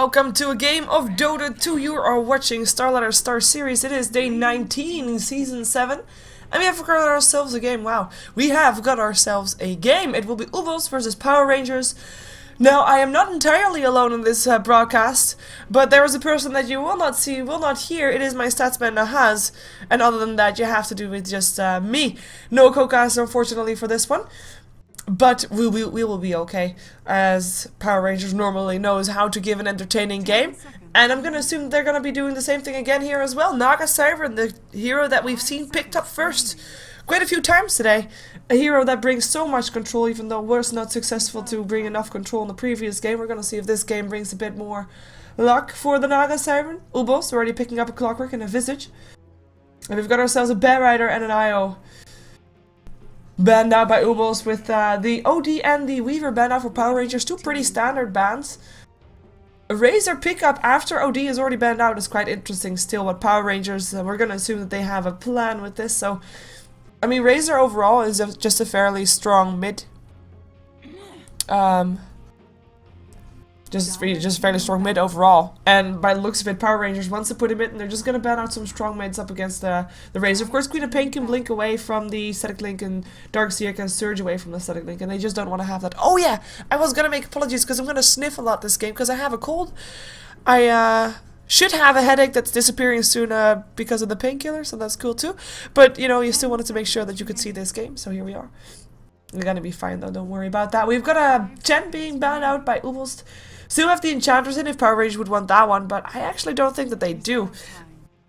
welcome to a game of Dota 2. You are watching StarSeries. It is day 19 in Season 7. And we have got ourselves a game. Wow. We have got ourselves a game. It will be uebelst versus Power Rangers. Now, I am not entirely alone in this broadcast, but there is a person that you will not see, will not hear. It is my statsman Nahaz. And other than that, you have to do with just me. No co-caster, unfortunately, for this one. But we will be okay, as Power Rangers normally knows how to give an entertaining game. And I'm gonna assume they're gonna be doing the same thing again here as well. Naga Siren, the hero that we've seen picked up first quite a few times today. A hero that brings so much control, even though we're not successful to bring enough control in the previous game. We're gonna see if this game brings a bit more luck for the Naga Siren. uebelst already picking up a Clockwork and a Visage. And we've got ourselves a Bear Rider and an IO. Banned out by uebelst with the OD and the Weaver banned out for Power Rangers. Two pretty standard bans. A Razor pickup after OD is already banned out is quite interesting still, but Power Rangers, we're gonna assume that they have a plan with this. So, I mean, Razor overall is just a fairly strong mid. Just fairly strong mid overall. And by the looks of it, Power Rangers wants to put him in, and they're just going to ban out some strong mids up against the Razor. Of course, Queen of Pain can blink away from the Static Link, and Darkseer can surge away from the Static Link, and they just don't want to have that. Oh yeah, I was going to make apologies because I'm going to sniff a lot this game because I have a cold. I should have a headache that's disappearing soon because of the painkiller, so that's cool too. But, you know, you still wanted to make sure that you could see this game, so here we are. We're going to be fine though, don't worry about that. We've got a Chen being banned out by uebelst. Still have the Enchanters in if Power Rangers would want that one, but I actually don't think that they do.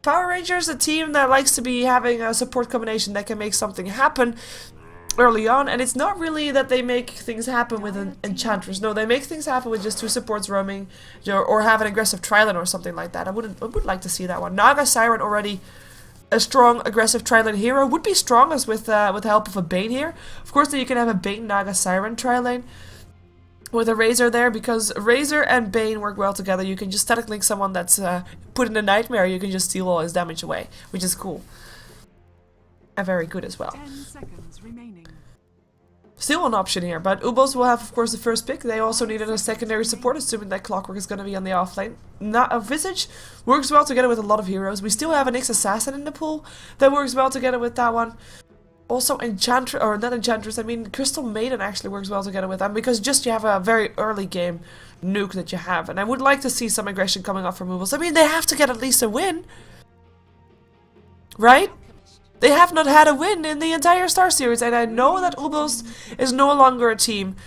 Power Rangers, a team that likes to be having a support combination that can make something happen early on, and it's not really that they make things happen with an Enchantress. No, they make things happen with just two supports roaming, or have an aggressive Trilane or something like that. I would like to see that one. Naga Siren already a strong aggressive Trilane hero, would be strongest with the help of a Bane here. Of course, then you can have a Bane Naga Siren Trilane with a Razor there, because Razor and Bane work well together. You can just Static Link someone that's put in a Nightmare, you can just steal all his damage away, which is cool. And very good as well. 10 seconds remaining. Still an option here, but uebelst will have, of course, the first pick. They also needed a secondary support, assuming that Clockwork is going to be on the offlane. Not a Visage works well together with a lot of heroes. We still have an Nyx Assassin in the pool that works well together with that one. Also, Enchantress, or not Enchantress, I mean, Crystal Maiden actually works well together with them, because just you have a very early game nuke that you have, and I would like to see some aggression coming up from uebelst. I mean, they have to get at least a win, right? They have not had a win in the entire StarSeries, and I know that uebelst is no longer a team,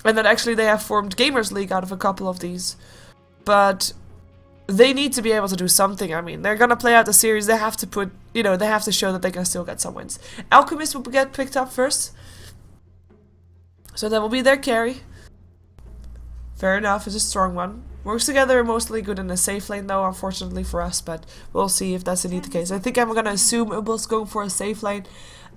and that actually they have formed Gamers League out of a couple of these, but they need to be able to do something. I mean, they're gonna play out the series, they have to put, you know, they have to show that they can still get some wins. Alchemist will get picked up first, so that will be their carry. Fair enough, it's a strong one. Works together mostly good in a safe lane though, unfortunately for us, but we'll see if that's indeed the case. I think I'm gonna assume uebelst going for a safe lane.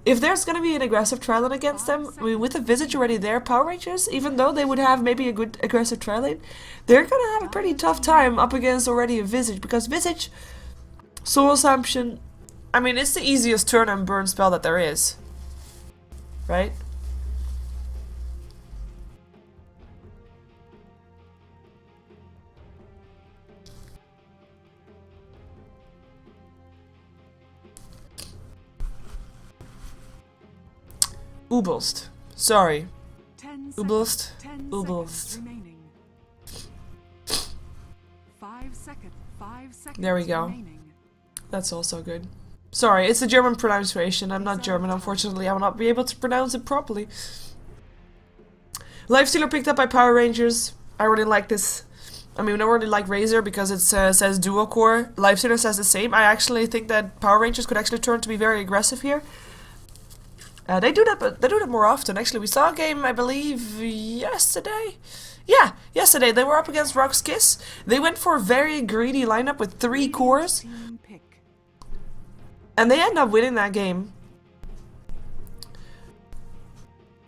If there's gonna be an aggressive Trilane against them, I mean, with the Visage already there, Power Rangers, even though they would have maybe a good aggressive Trilane, they're gonna have a pretty tough time up against already a Visage, because Visage, Soul Assumption, I mean, it's the easiest turn and burn spell that there is, right? uebelst. Sorry. uebelst. 5 seconds. There we go. That's also good. Sorry, it's a German pronunciation. I'm not German, unfortunately. I will not be able to pronounce it properly. Lifestealer picked up by Power Rangers. I really like this. I mean, I really like Razor because it says dual core. Lifestealer says the same. I actually think that Power Rangers could actually turn to be very aggressive here. They do that, but they do that more often. Actually, we saw a game, I believe, yesterday. Yeah, yesterday. They were up against Rock's Kiss. They went for a very greedy lineup with 3 cores. And they ended up winning that game.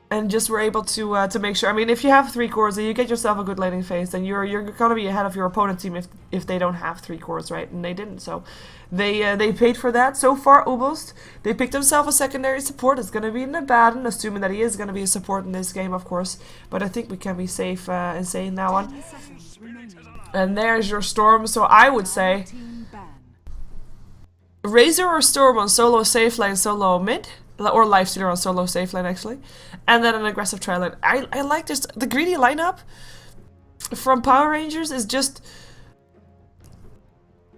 And just were able to make sure. I mean, if you have 3 cores and you get yourself a good laning phase, then you're gonna be ahead of your opponent team if they don't have 3 cores, right? And they didn't, so they paid for that. So far, uebelst, they picked themselves a secondary support. It's gonna be Nabadan, assuming that he is gonna be a support in this game, of course. But I think we can be safe in saying that one. And there's your Storm, so I would say Razor or Storm on solo safe lane, solo mid, or Lifestealer on solo safe lane actually, and then an aggressive tri lane. I like this. The greedy lineup from Power Rangers is just,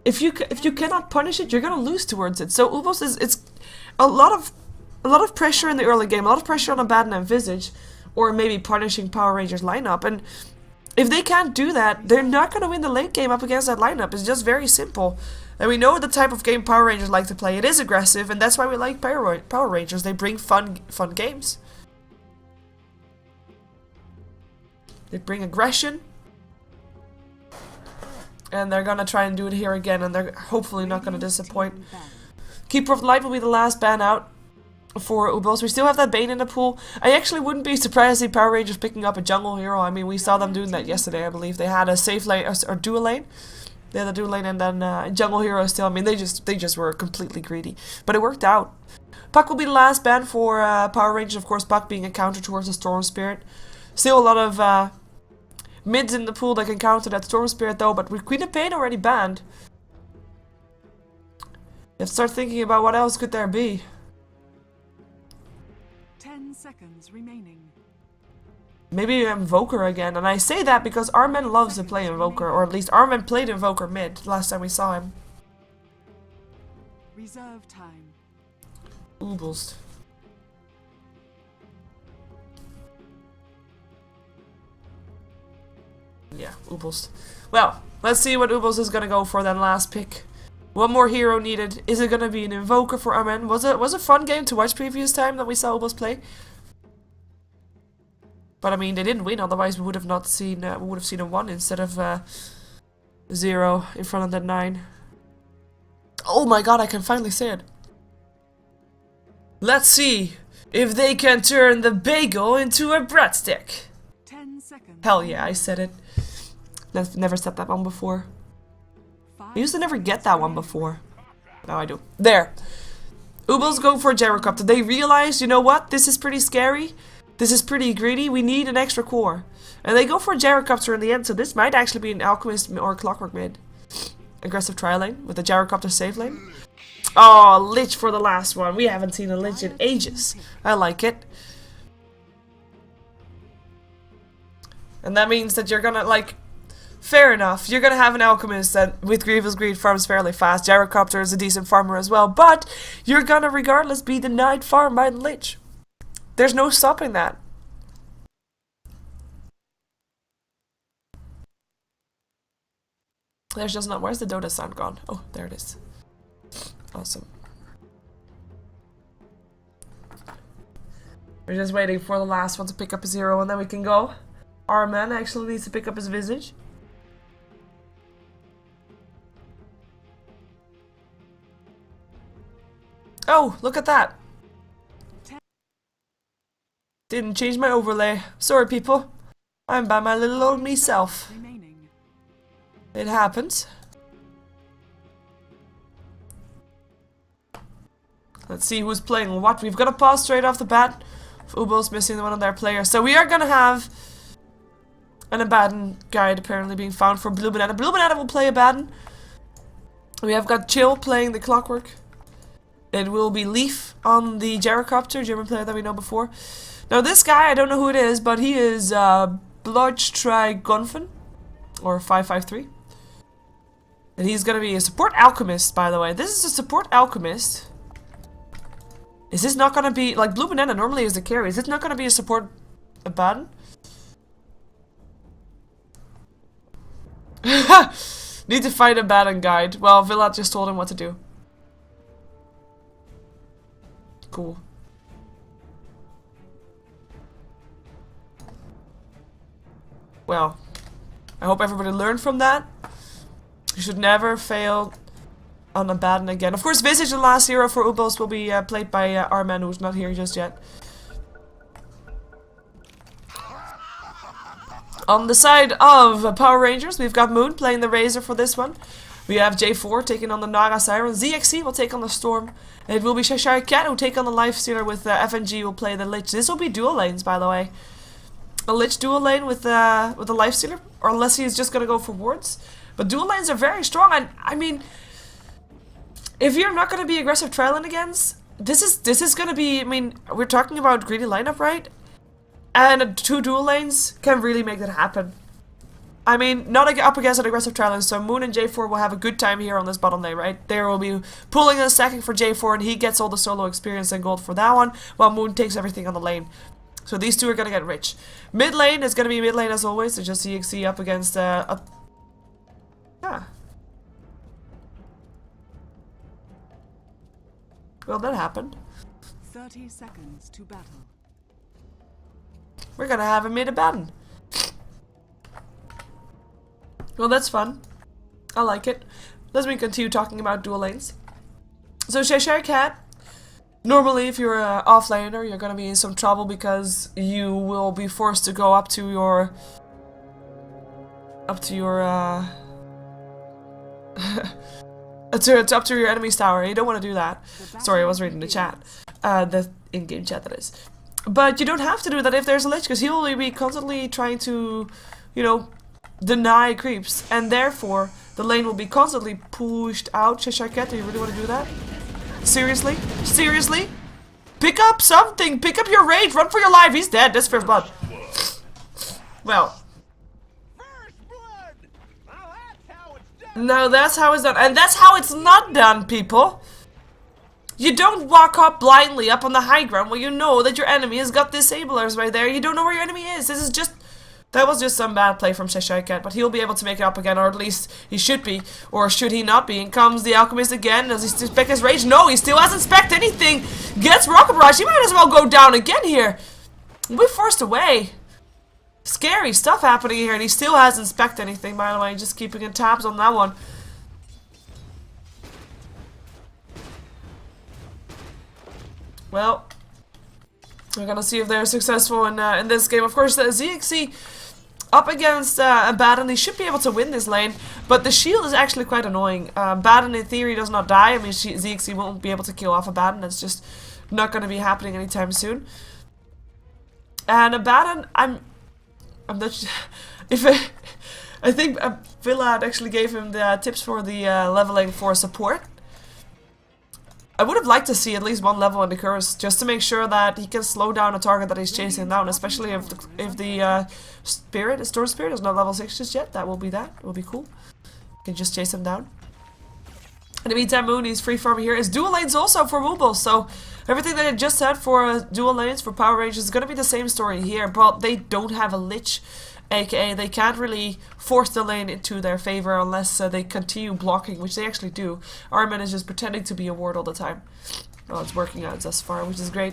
if you cannot punish it, you're gonna lose towards it. So uebelst it's a lot of pressure in the early game, a lot of pressure on Abaddon and Visage, or maybe punishing Power Rangers lineup, and if they can't do that, they're not gonna win the late game up against that lineup. It's just very simple. And we know the type of game Power Rangers like to play. It is aggressive, and that's why we like Power Rangers. They bring fun games. They bring aggression. And they're gonna try and do it here again, and they're hopefully not gonna disappoint. Keeper of the Light will be the last ban out for uebelst. We still have that Bane in the pool. I actually wouldn't be surprised to see Power Rangers picking up a jungle hero. I mean, we saw them doing that yesterday, I believe. They had a safe lane, or dual lane. They had a dual lane and then jungle hero still. I mean, they just were completely greedy. But it worked out. Puck will be the last ban for Power Rangers. Of course, Puck being a counter towards the Storm Spirit. Still a lot of mids in the pool that can counter that Storm Spirit though. But with Queen of Pain already banned, you have to start thinking about what else could there be. 10 seconds remaining. Maybe Invoker again, and I say that because Armen loves to play Invoker, or at least Armen played Invoker mid last time we saw him. Reserve time. uebelst. Yeah, uebelst. Well, let's see what uebelst is gonna go for then. Last pick. One more hero needed. Is it gonna be an Invoker for Armen? Was a fun game to watch previous time that we saw uebelst play. But I mean, they didn't win. Otherwise, we would have not seen. We would have seen a 1 instead of 0 in front of that 9. Oh my god! I can finally say it. Let's see if they can turn the bagel into a breadstick. 10 seconds. Hell yeah! I said it. I've never said that one before. I used to never get that one before. Now I do. There. uebelst go for a gyrocopter. They realized, you know what? This is pretty scary. This is pretty greedy. We need an extra core. And they go for a gyrocopter in the end, so this might actually be an alchemist or a clockwork mid. Aggressive tri lane with a gyrocopter safe lane. Oh, Lich for the last one. We haven't seen a Lich in ages. I like it. And that means that you're gonna, like, fair enough. You're gonna have an alchemist that, with Grievous Greed, farms fairly fast. Gyrocopter is a decent farmer as well, but you're gonna, regardless, be denied farm by the Lich. There's no stopping that. There's just not. Where's the Dota sound gone? Oh, there it is. Awesome. We're just waiting for the last one to pick up a 0 and then we can go. Armen actually needs to pick up his Visage. Oh, look at that. Didn't change my overlay. Sorry, people. I'm by my little old me self. It happens. Let's see who's playing what. We've got a pause straight off the bat. uebelst missing one of their players. So we are gonna have an Abaddon guide apparently being found for Blue Banana. Blue Banana will play Abaddon. We have got Chill playing the Clockwork. It will be Leaf on the Gyrocopter, German player that we know before. Now this guy, I don't know who it is, but he is Blodstrigonfen, or 553. And he's gonna be a support alchemist, by the way. This is a support alchemist. Is this not gonna be, like, Blue Banana normally is the carry. Is this not gonna be a support Abaddon? Need to find a Abaddon guide. Well, Villa just told him what to do. Cool. Well, I hope everybody learned from that. You should never fail on Abaddon again. Of course, Visage, the last hero for uebelst, will be played by Armen, who's not here just yet. On the side of Power Rangers, we've got Moon playing the Razor for this one. We have J4 taking on the Naga Siren. ZXC will take on the Storm. And it will be Cheshire Cat who take on the Lifestealer with FNG will play the Lich. This will be dual lanes, by the way. a Lich dual lane with a Lifestealer, or unless he's just gonna go for wards. But dual lanes are very strong, and I mean, if you're not gonna be aggressive trialing against, this is gonna be. I mean, we're talking about greedy lineup, right? And 2 dual lanes can really make that happen. I mean, not up against an aggressive trialing, so Moon and J4 will have a good time here on this bottom lane, right? They will be pulling and stacking for J4, and he gets all the solo experience and gold for that one, while Moon takes everything on the lane. So these two are gonna get rich. Mid lane is gonna be mid lane as always, so just EXE up against yeah. Well, that happened. 30 seconds to battle. We're gonna have a mid Abaddon. Well, that's fun. I like it. Let me continue talking about dual lanes. So Cheshire Cat, normally if you're an offlaner, you're gonna be in some trouble because you will be forced to go up to your up to your enemy's tower. You don't want to do that. Sorry, I was reading the chat. The in-game chat, that is. But you don't have to do that if there's a Lich, because he will be constantly trying to, you know, deny creeps, and therefore the lane will be constantly pushed out. Cheshire Cat, do you really want to do that? Seriously? Seriously? Pick up something! Pick up your rage! Run for your life! He's dead! That's first blood. Well. No, that's how it's done. And that's how it's not done, people! You don't walk up blindly up on the high ground where you know that your enemy has got disablers right there. You don't know where your enemy is. This is just... That was just some bad play from Cheshire Cat, but he'll be able to make it up again, or at least he should be. Or should he not be? And comes the Alchemist again. Does he still spec his rage? No, he still hasn't spec'd anything. Gets Rocket Barrage. He might as well go down again here. We're forced away. Scary stuff happening here, and he still hasn't spec'd anything, by the way. Just keeping in tabs on that one. Well, we're gonna see if they're successful in this game. Of course, the ZXC up against Abaddon, he should be able to win this lane, but the shield is actually quite annoying. Abaddon, in theory, does not die. I mean, ZXC won't be able to kill off Abaddon. That's just not going to be happening anytime soon. And Abaddon, I'm not if I think Villa actually gave him the tips for the leveling for support. I would have liked to see at least one level in the curse, just to make sure that he can slow down a target that he's chasing down, especially if the Storm Spirit is not level 6 just yet. That will be that. It will be cool. You can just chase him down. In the meantime, Moon is free farming here. His dual lanes also for uebelst, so everything that I just said for dual lanes for Power Rangers is going to be the same story here, but they don't have a Lich. AKA, they can't really force the lane into their favor unless they continue blocking, which they actually do. Armin is just pretending to be a ward all the time. Well, it's working out thus far, which is great.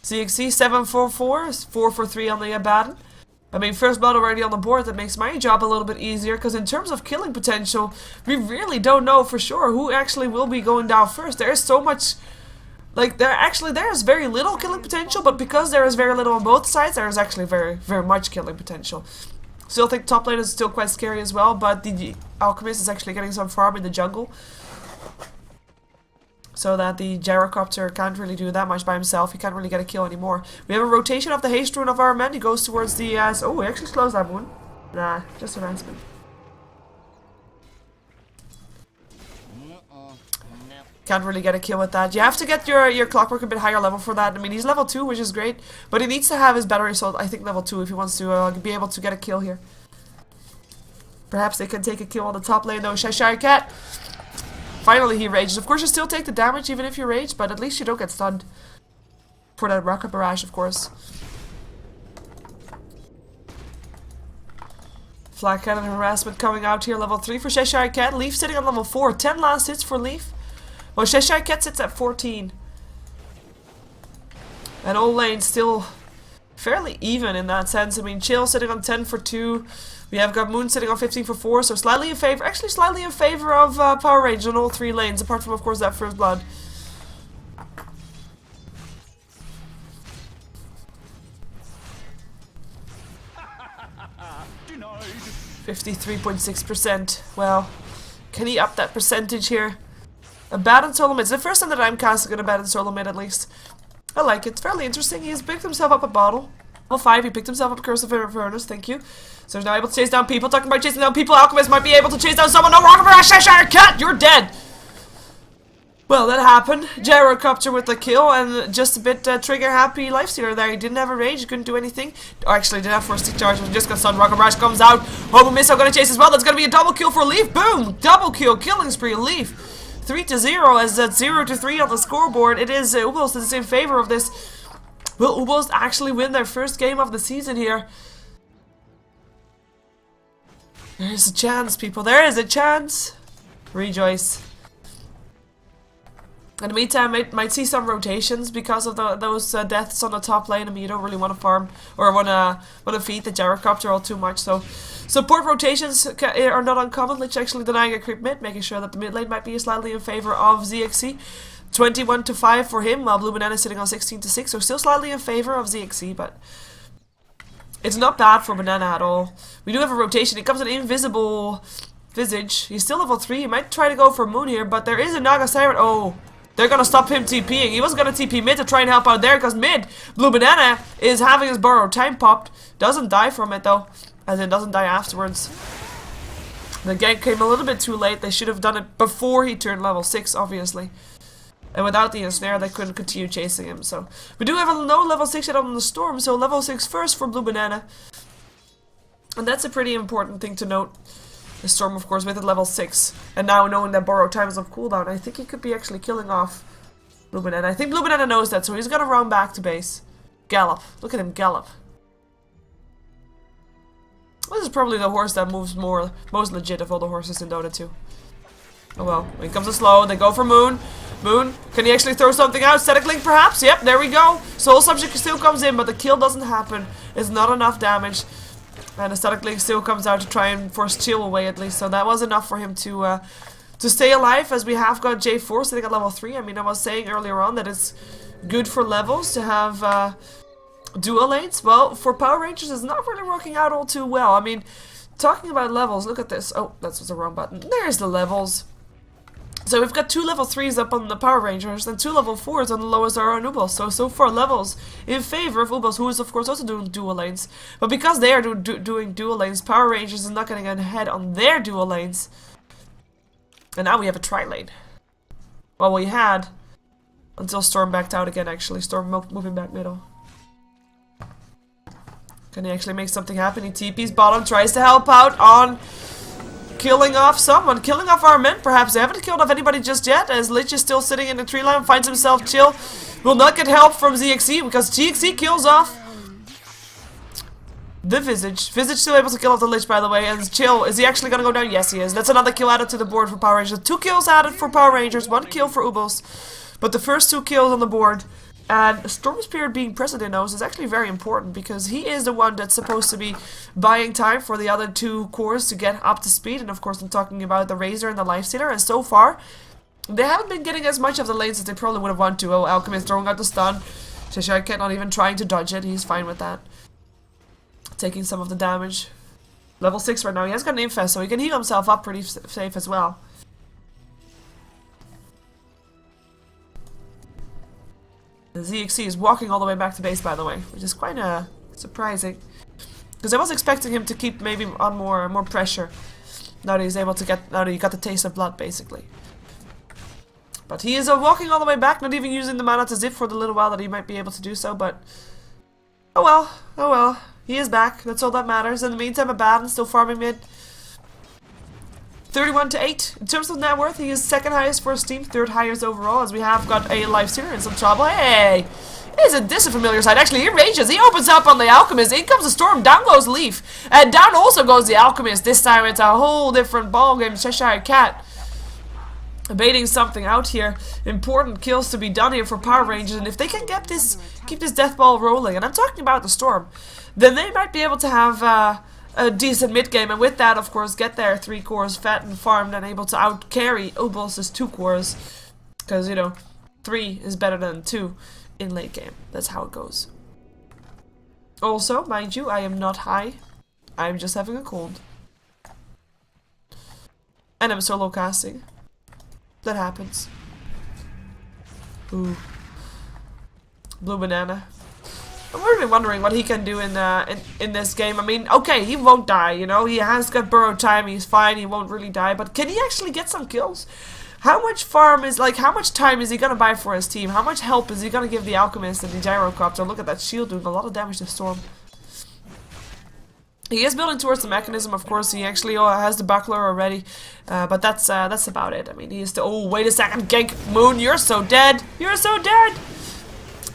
CXC 744 is 4 for 3 on the Abaddon. I mean, first blood already on the board. That makes my job a little bit easier, because in terms of killing potential, we really don't know for sure who actually will be going down first. There is so much... Like, there's very little killing potential, but because there is very little on both sides, there is actually very, very much killing potential. Still think top lane is still quite scary as well, but the Alchemist is actually getting some farm in the jungle. So that the Gyrocopter can't really do that much by himself. He can't really get a kill anymore. We have a rotation of the haste rune of our men. He goes towards the... oh, he actually slows that one. Nah, just an accident. Can't really get a kill with that. You have to get your clockwork a bit higher level for that. I mean, he's level 2, which is great, but he needs to have his battery assault, I think, level 2 if he wants to be able to get a kill here. Perhaps they can take a kill on the top lane, though. Cheshire Cat. Finally, he rages. Of course, you still take the damage even if you rage, but at least you don't get stunned. For that rocket barrage, of course. Flag cannon harassment coming out here, level 3 for Cheshire Cat. Leaf sitting on level 4. 10 last hits for Leaf. Well, Cheshire Cat sits at 14. And all lanes still fairly even in that sense. I mean, Chill sitting on 10 for 2. We have got Moon sitting on 15 for 4, so slightly in favor, actually slightly in favor of Power Rangers on all 3 lanes, apart from, of course, that first blood. Denied. 53.6%. Well, can he up that percentage here? Abaddon solo mid. It's the first time that I'm casting an Abaddon solo mid, at least. I like it. It's fairly interesting. He's picked himself up a bottle. Level 5, he picked himself up a Curse of Furnace, thank you. So he's now able to chase down people. Talking about chasing down people, Alchemist might be able to chase down someone. No, Rocket Barrage, Cheshire Cat, you're dead! Well, that happened. Gyrocopter with the kill, and just a bit trigger-happy Lifestealer there. He didn't have a rage, he couldn't do anything. Or actually, didn't have first stick charge, but just got stunned. Rocket Barrage comes out. Hobo Missile gonna chase as well. That's gonna be a double kill for Leaf. Boom! Double kill, killing spree, Leaf. 3-0, as that's 0-3 on the scoreboard. It is uebelst is in favor of this. Will uebelst actually win their first game of the season here? There's a chance, people. There is a chance. Rejoice. In the meantime, might see some rotations because of those deaths on the top lane. I mean, you don't really want to farm or want to feed the Gyrocopter all too much. So, support rotations are not uncommon. Lich actually denying a creep mid, making sure that the mid lane might be slightly in favor of ZXC. 21-5 for him, while Blue Banana is sitting on 16-6. So still slightly in favor of ZXC, but it's not bad for Banana at all. We do have a rotation. It comes an invisible Visage. He's still level 3. He might try to go for Moon here, but there is a Naga Siren. Oh, they're gonna stop him TPing. He was gonna TP mid to try and help out there, because mid, Blue Banana is having his burrow time popped. Doesn't die from it though, as in doesn't die afterwards. The gank came a little bit too late. They should have done it before he turned level 6, obviously. And without the ensnare, they couldn't continue chasing him. So we do have a no level 6 yet on the storm, so level 6 first for Blue Banana. And that's a pretty important thing to note. The storm, of course, with at level 6. And now knowing that borrow time is on cooldown, I think he could be actually killing off Blue Banana. I think Blue Banana knows that, so he's gonna run back to base. Gallop. Look at him gallop. This is probably the horse that moves most legit of all the horses in Dota 2. Oh well, in comes a slow, they go for Moon. Moon, can he actually throw something out? Static Link perhaps? Yep, there we go. Soul Subject still comes in, but the kill doesn't happen. It's not enough damage. And the Static Link still comes out to try and force Chill away at least. So that was enough for him to stay alive, as we have got J4 sitting at level 3. I mean, I was saying earlier on that it's good for levels to have dual lanes. Well, for Power Rangers it's not really working out all too well. I mean, talking about levels, look at this. Oh, that was the wrong button. There's the levels. So we've got 2 level 3s up on the Power Rangers and 2 level 4s on the lowest are on uebelst. So far levels in favor of uebelst, who is of course also doing dual lanes. But because they are doing dual lanes, Power Rangers is not getting ahead on their dual lanes. And now we have a tri-lane. Well, we had until Storm backed out again actually. Storm moving back middle. Can he actually make something happen? He TP's bottom, tries to help out on killing off someone, killing off our men perhaps. They haven't killed off anybody just yet, as Lich is still sitting in the tree line, finds himself Chill. Will not get help from ZXC, because ZXC kills off the Visage. Visage still able to kill off the Lich, by the way, and Chill, is he actually gonna go down? Yes, he is. That's another kill added to the board for Power Rangers. 2 kills added for Power Rangers, 1 kill for uebelst. But the first 2 kills on the board. And Storm Spirit being present in those is actually very important, because he is the one that's supposed to be buying time for the other 2 cores to get up to speed. And of course I'm talking about the Razor and the Lifestealer, and so far they haven't been getting as much of the lanes as they probably would have wanted to. Oh, Alchemist throwing out the stun. Cheshire Cat not even trying to dodge it, he's fine with that. Taking some of the damage. Level 6 right now, he has got an infest, so he can heal himself up pretty safe as well. The ZXC is walking all the way back to base, by the way, which is quite surprising, because I was expecting him to keep maybe on more pressure. Now that he's able to get, now that he got the taste of blood, basically. But he is walking all the way back, not even using the mana to zip for the little while that he might be able to do so. But oh well, oh well, he is back. That's all that matters. In the meantime, Abaddon still farming mid. 31-8. In terms of net worth, he is 2nd highest for his team, 3rd highest overall, as we have got a Lifestealer in some trouble. Hey! Isn't this a familiar sight? Actually, he rages. He opens up on the Alchemist. In comes the Storm. Down goes Leaf. And down also goes the Alchemist. This time it's a whole different ballgame. Cheshire Cat baiting something out here. Important kills to be done here for Power Rangers. And if they can get this, keep this death ball rolling, and I'm talking about the Storm, then they might be able to have a decent mid game, and with that, of course, get their 3 cores fat and farmed and able to out carry uebelst's 2 cores, because you know 3 is better than 2 in late game. That's how it goes. Also, mind you, I am not high. I'm just having a cold, and I'm solo casting. That happens. Ooh. Blue Banana. I'm really wondering what he can do in this game. I mean, okay, he won't die, you know. He has got burrow time. He's fine. He won't really die. But can he actually get some kills? How much farm is, like, how much time is he gonna buy for his team? How much help is he gonna give the Alchemist and the Gyrocopter? Look at that shield doing a lot of damage to Storm. He is building towards the mechanism, of course. He actually has the buckler already, but that's about it. I mean, he is still. Oh, wait a second, Gank Moon, you're so dead. You're so dead.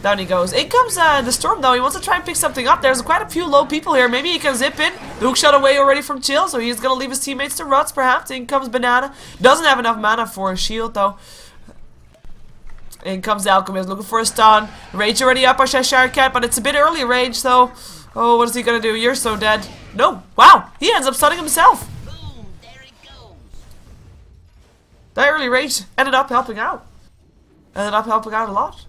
Down he goes. In comes the Storm, though. He wants to try and pick something up. There's quite a few low people here. Maybe he can zip in. The hook shot away already from Chill, so he's gonna leave his teammates to Ruts, perhaps. In comes Banana. Doesn't have enough mana for a shield, though. In comes the Alchemist, looking for a stun. Rage already up by Cheshire Cat, but it's a bit early Rage, though. Oh, what is he gonna do? You're so dead. No. Wow. He ends up stunning himself. Boom, there it goes. That early Rage ended up helping out. Ended up helping out a lot.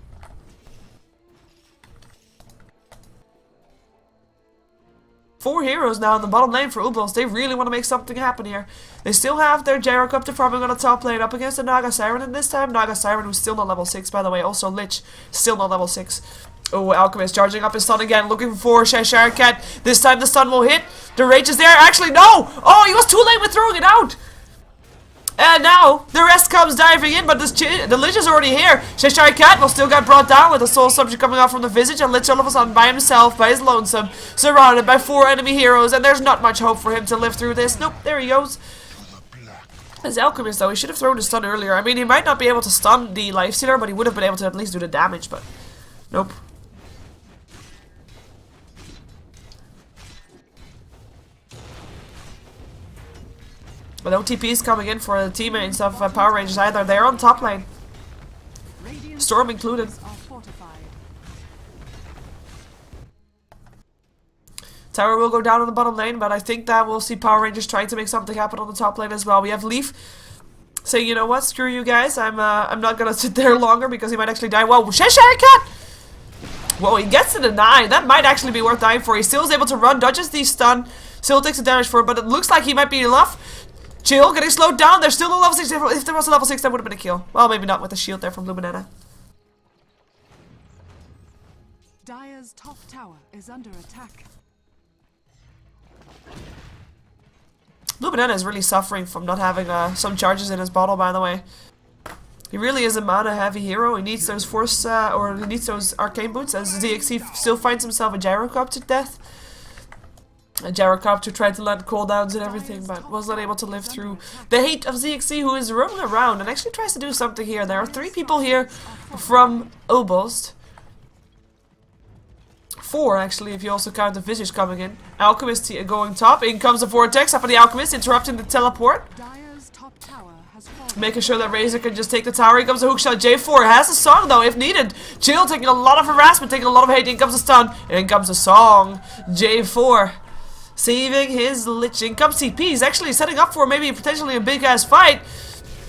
Four heroes now in the bottom lane for uebelst. They really want to make something happen here. They still have their Gyrocopter farming on the top lane up against the Naga Siren, and this time Naga Siren, who's still not level 6, by the way. Also Lich, still not level 6. Oh, Alchemist charging up his stun again, looking for Cheshire Cat. This time the stun will hit. The Rage is there. Actually, no! Oh, he was too late with throwing it out! And now, the rest comes diving in, but the Lich is already here. Cheshire Cat will still get brought down with the Soul Subject coming out from the Visage, and Lich all of a sudden by himself, by his lonesome, surrounded by 4 enemy heroes, and there's not much hope for him to live through this. Nope, there he goes. As Alchemist, though, he should have thrown the stun earlier. I mean, he might not be able to stun the Lifestealer, but he would have been able to at least do the damage, but nope. But no TPs coming in for the teammates of Power Rangers either. They're on top lane. Storm included. Tower will go down on the bottom lane, but I think that we'll see Power Rangers trying to make something happen on the top lane as well. We have Leaf saying, you know what, screw you guys. I'm not gonna sit there longer because he might actually die. Whoa, Cheshire Cat! Whoa, he gets to the 9. That might actually be worth dying for. He still is able to run, dodges the stun, still takes the damage for it, but it looks like he might be enough. Chill, getting slowed down. There's still a level 6. If there was a level 6, that would have been a kill. Well, maybe not with the shield there from Luminana. Dire's top tower is under attack. Luminana is really suffering from not having some charges in his bottle, by the way. He really is a mana-heavy hero. He needs those force, or he needs those arcane boots, as ZXC still finds himself a Gyrocopter to death. A Gyrocopter tried to land cooldowns and everything, but was not able to live through the hate of ZXC, who is roaming around and actually tries to do something here. There are 3 people here from uebelst. 4, actually, if you also count the Visage coming in. Alchemist going top. In comes the Vortex up on the Alchemist, interrupting the teleport. Making sure that Razor can just take the tower. Here comes the hookshot. J4 has a song, though, if needed. Chill taking a lot of harassment, taking a lot of hate. In comes the stun. In comes the song. J4 saving his Lich. In comes TP. He's actually setting up for maybe potentially a big-ass fight.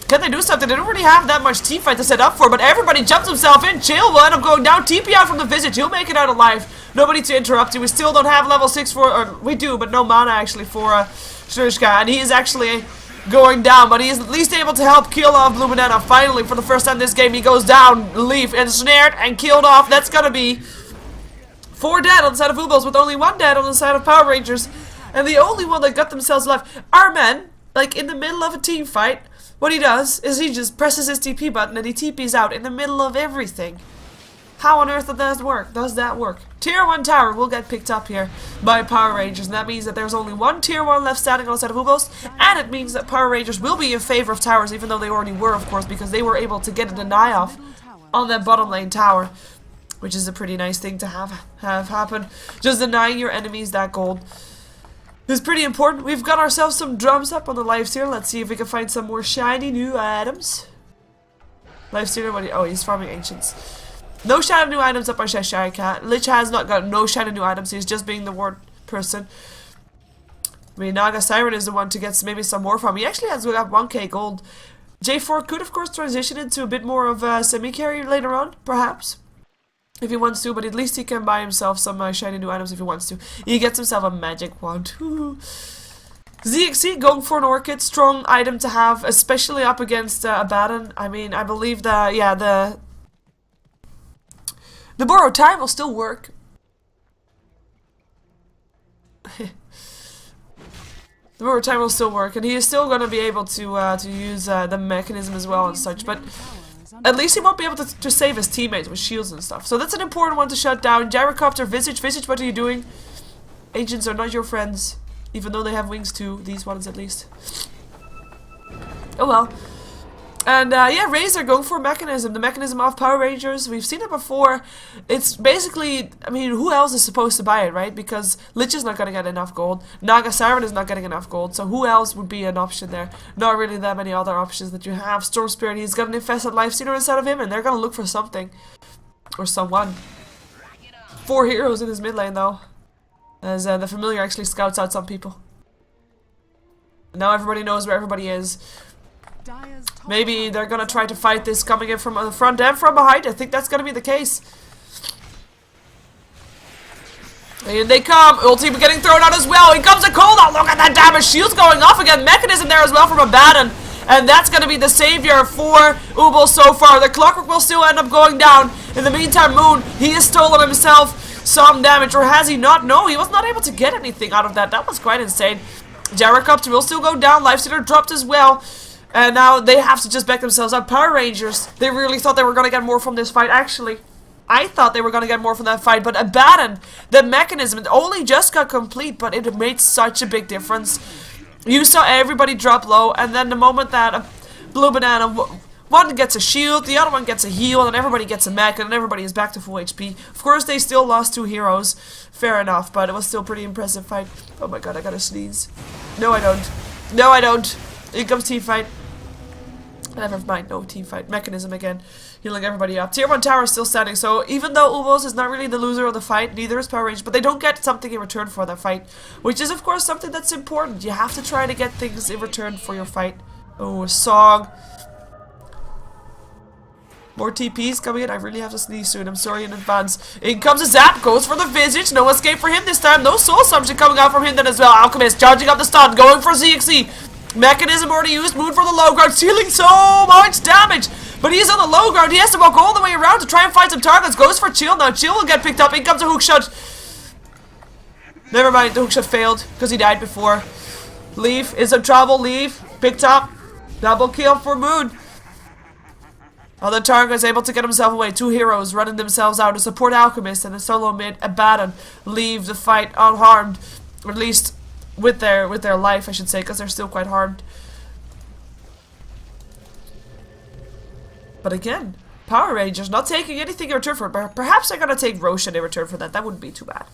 Can they do something? They don't really have that much team fight to set up for, but everybody jumps himself in. Chill will end up going down. TP out from the Visage. He'll make it out alive. Nobody to interrupt you. We still don't have level 6 for, or we do, but no mana actually for Shrishka. And he is actually going down, but he is at least able to help kill off Luminana. Finally, for the first time this game, he goes down, Leaf, and snared and killed off. That's gonna be 4 dead on the side of uebelst, with only 1 dead on the side of Power Rangers. And the only one that got themselves alive. Our men, like in the middle of a team fight, what he does is he just presses his TP button and he TPs out in the middle of everything. How on earth does that work? Tier 1 tower will get picked up here by Power Rangers, and that means that there's only 1 Tier 1 left standing on the side of uebelst, and it means that Power Rangers will be in favor of towers, even though they already were, of course, because they were able to get a deny off on that bottom lane tower, which is a pretty nice thing to have happen. Just denying your enemies that gold is pretty important. We've got ourselves some drums up on the Lifestealer. Let's see if we can find some more shiny new items. Lifestealer, oh, he's farming ancients. No shiny new items up on Cheshire Cat. Lich has not got no shiny new items. He's just being the ward person. I mean, Naga Siren is the one to get maybe some more from. He actually has got 1k gold. J4 could, of course, transition into a bit more of a semi-carry later on, perhaps, if he wants to, but at least he can buy himself some shiny new items if he wants to. He gets himself a magic wand. ZXC going for an Orchid, strong item to have, especially up against Abaddon. I mean, I believe the borrowed time will still work. The overtime will still work, and he is still going to be able to use the mechanism as well and such, but at least he won't be able to save his teammates with shields and stuff. So that's an important one to shut down. Gyrocopter, Visage, what are you doing? Agents are not your friends, even though they have wings too, these ones at least. Oh well. And yeah, Razor going for Mechanism, the Mechanism of Power Rangers. We've seen it before. It's basically, I mean, who else is supposed to buy it, right? Because Lich is not going to get enough gold. Naga Siren is not getting enough gold. So who else would be an option there? Not really that many other options that you have. Storm Spirit, he's got an Infested Lifestealer instead of him, and they're going to look for something. Or someone. 4 heroes in his mid lane, though. As the Familiar actually scouts out some people. Now everybody knows where everybody is. Maybe they're gonna try to fight this coming in from the front and from behind. I think that's gonna be the case. And they come. Ulti getting thrown out as well. Here comes a cooldown. Look at that damage. Shield's going off again. Mechanism there as well from Abaddon. And that's gonna be the savior for uebelst so far. The Clockwork will still end up going down. In the meantime, Moon, he has stolen himself some damage. Or has he not? No, he was not able to get anything out of that. That was quite insane. Gyrocopter will still go down. Lifestealer dropped as well. And now they have to just back themselves up. Power Rangers, they really thought they were going to get more from this fight. Actually, I thought they were going to get more from that fight. But Abaddon, the mechanism, it only just got complete, but it made such a big difference. You saw everybody drop low, and then the moment that Blue Banana, one gets a shield, the other one gets a heal, and everybody gets a mech, and everybody is back to full HP. Of course, they still lost 2 heroes. Fair enough, but it was still a pretty impressive fight. Oh my god, I gotta sneeze. No, I don't. No, I don't. Here comes team fight. Never mind, no team fight. Mechanism again, healing everybody up. Tier 1 tower is still standing, so even though uebelst is not really the loser of the fight, neither is Power Rangers, but they don't get something in return for that fight, which is of course something that's important. You have to try to get things in return for your fight. Oh, a song. More TPs coming in. I really have to sneeze soon. I'm sorry in advance. In comes a zap. Goes for the Visage. No escape for him this time. No soul assumption coming out from him then as well. Alchemist charging up the stun. Going for ZXE. Mechanism already used. Moon for the low ground. Stealing so much damage. But he's on the low ground. He has to walk all the way around to try and find some targets. Goes for Chill now. Chill will get picked up. In comes a hookshot. Never mind. The hookshot failed because he died before. Leave. Is in trouble. Leave. Picked up. Double kill for Moon. Other target is able to get himself away. 2 heroes running themselves out to support Alchemist, and the solo mid Abaddon leave the fight unharmed, or at least with their life, I should say, because they're still quite harmed. But again, Power Rangers not taking anything in return for it. Perhaps they're gonna take Roshan in return for that. That wouldn't be too bad.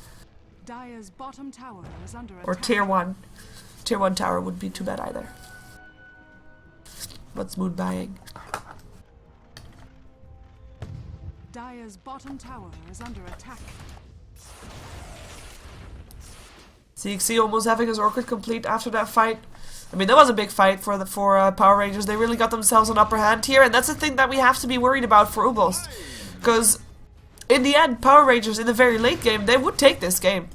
Dire's bottom tower is under Or attack. tier 1 tower wouldn't be too bad either. What's Moon buying? Dire's bottom tower is under attack. ZXE almost having his Orchid complete after that fight. I mean, that was a big fight for Power Rangers. They really got themselves an upper hand here, and that's the thing that we have to be worried about for uebelst. Because in the end, Power Rangers in the very late game, they would take this game.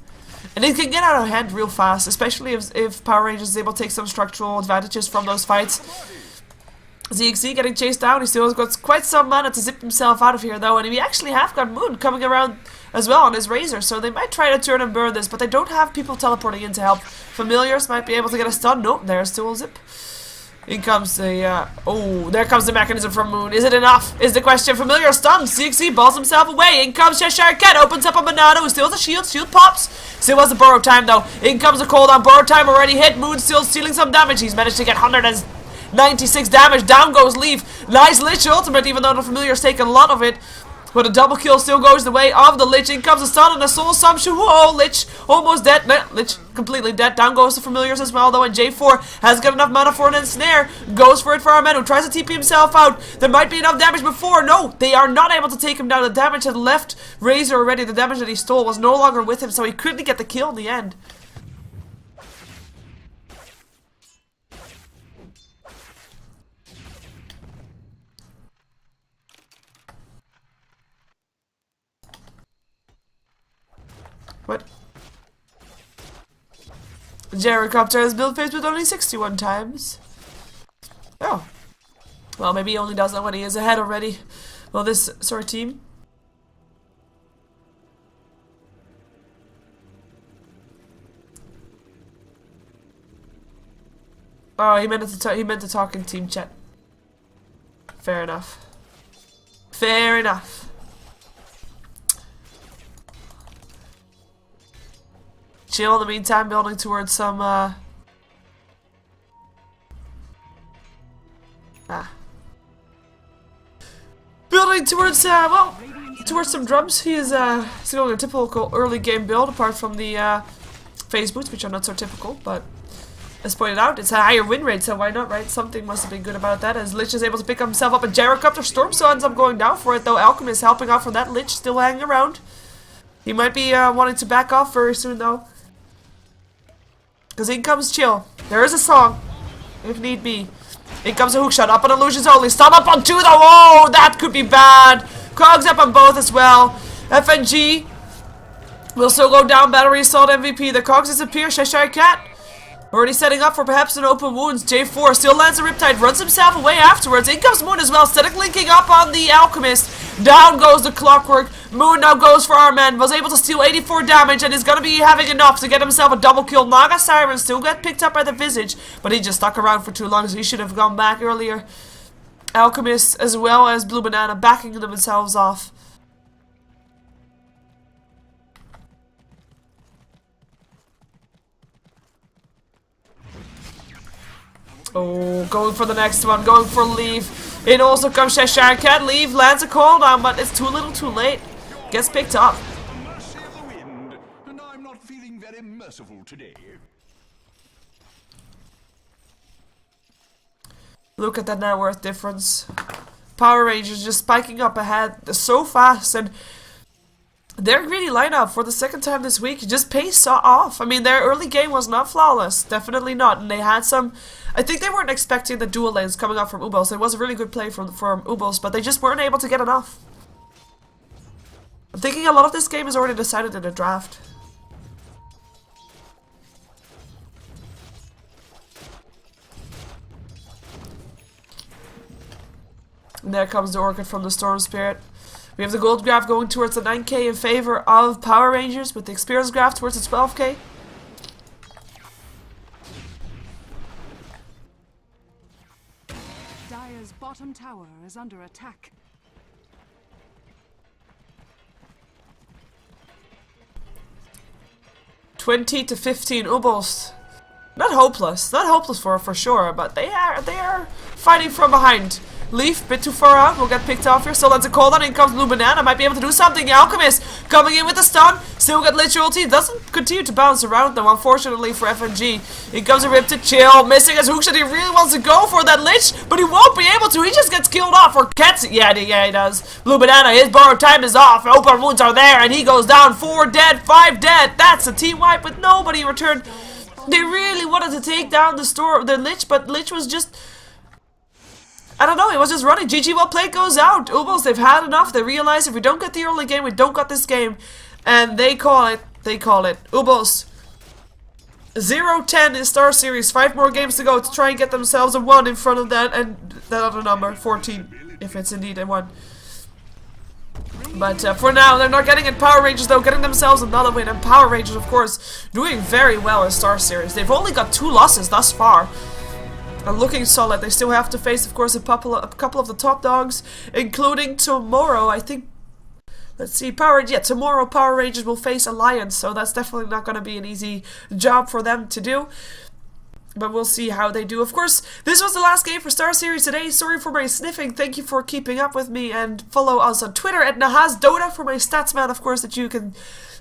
And it can get out of hand real fast, especially if Power Rangers is able to take some structural advantages from those fights. ZXE getting chased down. He still has got quite some mana to zip himself out of here though, and we actually have got Moon coming around as well on his Razor, so they might try to turn and burn this, but they don't have people teleporting in to help. Familiars might be able to get a stun. Nope, there's still a zip. In comes the, oh, there comes the mechanism from Moon. Is it enough? Is the question. Familiar stuns. ZXE balls himself away. In comes Cheshire Cat. Opens up a banana. Who still has a shield. Shield pops. Still has the burrow time though. In comes the cooldown. Burrow time already hit. Moon still stealing some damage. He's managed to get 196 damage. Down goes Leaf. Nice Lich ultimate, even though the Familiar's taken a lot of it. But a double kill still goes the way of the Lich. In comes the stun and a soul assumption. Whoa, Lich almost dead. No, Lich completely dead. Down goes the Familiars as well, though. And J4 has got enough mana for an ensnare. Goes for it for Armenu. Tries to TP himself out. There might be enough damage before. No, they are not able to take him down. The damage had left Razor already. The damage that he stole was no longer with him, so he couldn't get the kill in the end. What? Gyrocopter has build phase with only 61 times. Oh. Well, maybe he only does that when he is ahead already. Well, this sort of team. Oh, he meant to talk in team chat. Fair enough. Fair enough. Chill in the meantime, building towards some building towards well, towards some drums. He is still going a typical early game build, apart from the phase boots, which are not so typical, but as pointed out, it's a higher win rate, so why not, right? Something must have been good about that, as Lich is able to pick himself up a gyrocopter. Stormsaw ends up going down for it, though. Alchemist helping out from that. Lich still hanging around. He might be wanting to back off very soon, though. Because in comes Chill. There is a song, if need be. In comes a hookshot, up on illusions only. Stun up on 2 though. Oh, that could be bad. Cogs up on both as well. FNG will still go down. Battery assault MVP. The cogs disappear. Cheshire Cat already setting up for perhaps an open wounds. J4 still lands a Riptide, runs himself away afterwards. In comes Moon as well, static linking up on the Alchemist. Down goes the Clockwork. Moon now goes for our man. Was able to steal 84 damage and is going to be having enough to get himself a double kill. Naga Siren still got picked up by the Visage, but he just stuck around for too long, so he should have gone back earlier. Alchemist as well as Blue Banana backing themselves off. Oh, going for the next one, going for Leave. In also comes Cheshire Cat. Leave lands a cooldown, but it's too little too late. Gets picked up. Mercy of the wind, and I'm not feeling very merciful today. Look at that net worth difference. Power Rangers just spiking up ahead so fast, and their greedy lineup for the second time this week just pays off. I mean, their early game was not flawless, definitely not, and they had some. I think they weren't expecting the dual lanes coming out from uebelst. It was a really good play from uebelst, but they just weren't able to get enough. I'm thinking a lot of this game is already decided in the draft. And there comes the Orchid from the Storm Spirit. We have the gold graph going towards the 9k in favor of Power Rangers, with the experience graph towards the 12k. Dire's bottom tower is under attack. $20 to 15 uebelst. Not hopeless for sure, but they are fighting from behind. Leaf, bit too far out, will get picked off here. Still lands a cold on, in comes Blue Banana, might be able to do something. The Alchemist coming in with the stun, still got Lich ulti, doesn't continue to bounce around though, unfortunately for FNG. In comes a Rip to Chill, missing his hookshot. He really wants to go for that Lich, but he won't be able to. He just gets killed off, or gets it. Yeah, he does. Blue Banana, his borrowed time is off, open wounds are there, and he goes down. 4 dead, 5 dead. That's a team wipe, but nobody returned. They really wanted to take down the Lich, but Lich was just, I don't know, it was just running. GG, well played goes out. uebelst, they've had enough. They realize if we don't get the early game, we don't got this game. And they call it. uebelst 0-10 in StarSeries. 5 more games to go to try and get themselves a 1 in front of that and that other number, 14, if it's indeed a 1. But for now, they're not getting it. Power Rangers, though, getting themselves another win. And Power Rangers, of course, doing very well in StarSeries. They've only got 2 losses thus far. And looking solid. They still have to face, of course, a couple of the top dogs, including tomorrow. I think, let's see, tomorrow Power Rangers will face Alliance, so that's definitely not going to be an easy job for them to do. But we'll see how they do. Of course, this was the last game for StarSeries today. Sorry for my sniffing. Thank you for keeping up with me, and follow us on Twitter at NahazDota for my stats man, of course, that you can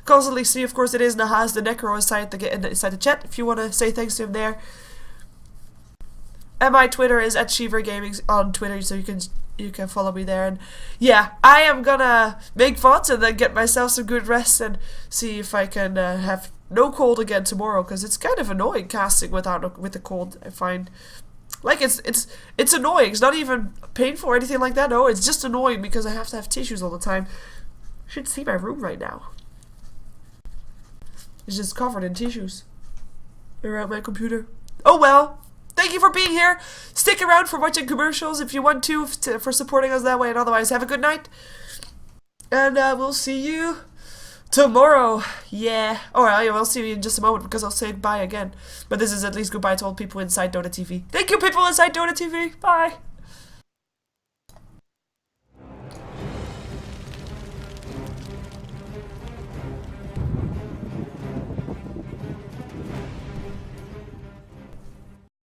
constantly see. Of course, it is Nahaz the Necro inside the chat if you want to say thanks to him there. And my Twitter is at Shiver Gaming on Twitter, so you can follow me there. And yeah, I am gonna make VODs and then get myself some good rest and see if I can have no cold again tomorrow, because it's kind of annoying casting with the cold. I find, like, it's annoying. It's not even painful or anything like that. No, it's just annoying because I have to have tissues all the time. You should see my room right now. It's just covered in tissues around my computer. Oh well. Thank you for being here. Stick around for watching commercials if you want to, for supporting us that way. And otherwise, have a good night. And we'll see you tomorrow. Yeah. Alright, I'll see you in just a moment because I'll say bye again. But this is at least goodbye to all people inside Dota TV. Thank you, people inside Dota TV. Bye.